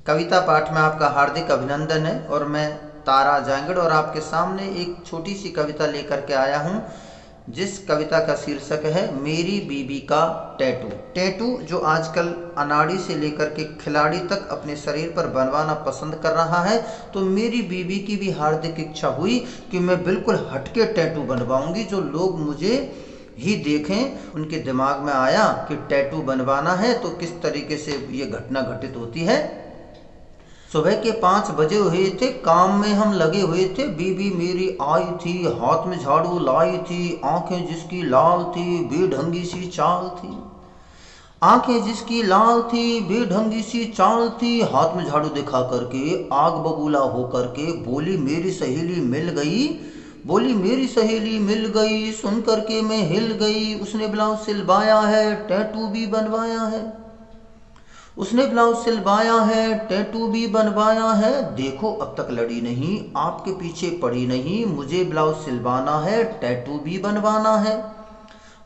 कविता पाठ में आपका हार्दिक अभिनंदन है। और मैं तारा जांगड़ और आपके सामने एक छोटी सी कविता लेकर के आया हूँ, जिस कविता का शीर्षक है मेरी बीबी का टैटू। टैटू जो आजकल अनाड़ी से लेकर के खिलाड़ी तक अपने शरीर पर बनवाना पसंद कर रहा है, तो मेरी बीबी की भी हार्दिक इच्छा हुई कि मैं बिल्कुल हटके टैटू बनवाऊंगी, जो लोग मुझे ही देखें। उनके दिमाग में आया कि टैटू बनवाना है तो किस तरीके से ये घटना घटित होती है। सुबह के 5 बजे हुए थे, काम में हम लगे हुए थे। बीबी मेरी आई थी, हाथ में झाड़ू लाई थी, आंखें जिसकी लाल थी बेढंगी सी चाल थी। आंखें जिसकी लाल थी बेढंगी सी चाल थी, हाथ में झाड़ू दिखा करके आग बबूला हो करके बोली मेरी सहेली मिल गई। बोली मेरी सहेली मिल गई, सुन करके मैं हिल गई। उसने ब्लाउज सिलवाया है, टैटू भी बनवाया है। उसने ब्लाउज सिलवाया है, टैटू भी बनवाया है। देखो अब तक लड़ी नहीं, आपके पीछे पड़ी नहीं। मुझे ब्लाउज सिलवाना है, टैटू भी बनवाना है।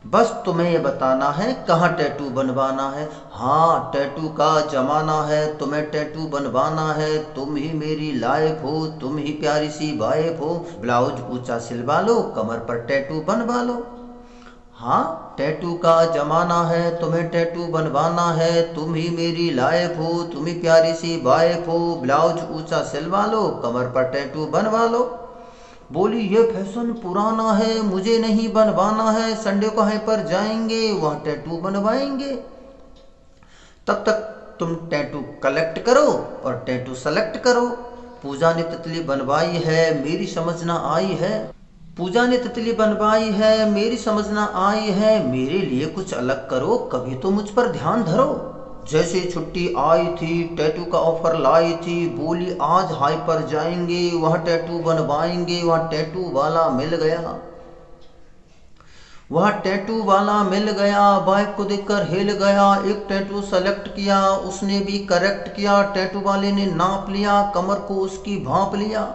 बस तुम्हें ये बताना है कहाँ टैटू बनवाना है। हाँ, टैटू का जमाना है, तुम्हें टैटू बनवाना है। तुम ही मेरी लाइफ हो, तुम ही प्यारी सी वाइफ हो। ब्लाउज ऊंचा सिलवा लो, कमर पर टैटू बनवा लो। हाँ, टैटू का जमाना है, तुम्हें टैटू बनवाना है। तुम ही मेरी लाइफ हो, तुम ही प्यारी सी वाइफ हो। ब्लाउज ऊंचा सिलवा लो, कमर पर टैटू बनवा लो। बोली ये फैशन पुराना है, मुझे नहीं बनवाना है। संडे को कहीं पर जाएंगे, वहां टैटू बनवाएंगे। तब तक तुम टैटू कलेक्ट करो और टैटू सेलेक्ट करो। पूजा ने तितली बनवाई है, मेरी समझ ना आई है। पूजा ने तितली बनवाई है, मेरी समझ ना आई है। मेरे लिए कुछ अलग करो, कभी तो मुझ पर ध्यान धरो। जैसे छुट्टी आई थी, टैटू का ऑफर लाई थी। बोली आज हाई पर जाएंगे, वहाँ टैटू बनवाएंगे। वहाँ टैटू वाला मिल गया, वहाँ टैटू वाला मिल गया। बाइक को देखकर हिल गया। एक टैटू सेलेक्ट किया, उसने भी करेक्ट किया। टैटू वाले ने नाप लिया, कमर को उसकी भांप लिया।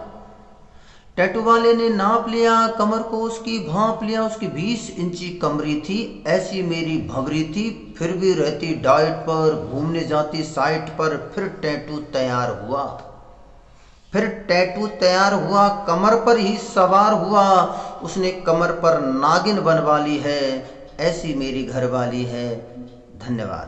टैटू वाले ने नाप लिया, कमर को उसकी भांप लिया। उसकी 20 इंची कमरी थी, ऐसी मेरी भवरी थी। फिर भी रहती डाइट पर, घूमने जाती साइट पर। फिर टैटू तैयार हुआ, फिर टैटू तैयार हुआ, कमर पर ही सवार हुआ। उसने कमर पर नागिन बनवा ली है, ऐसी मेरी घरवाली है। धन्यवाद।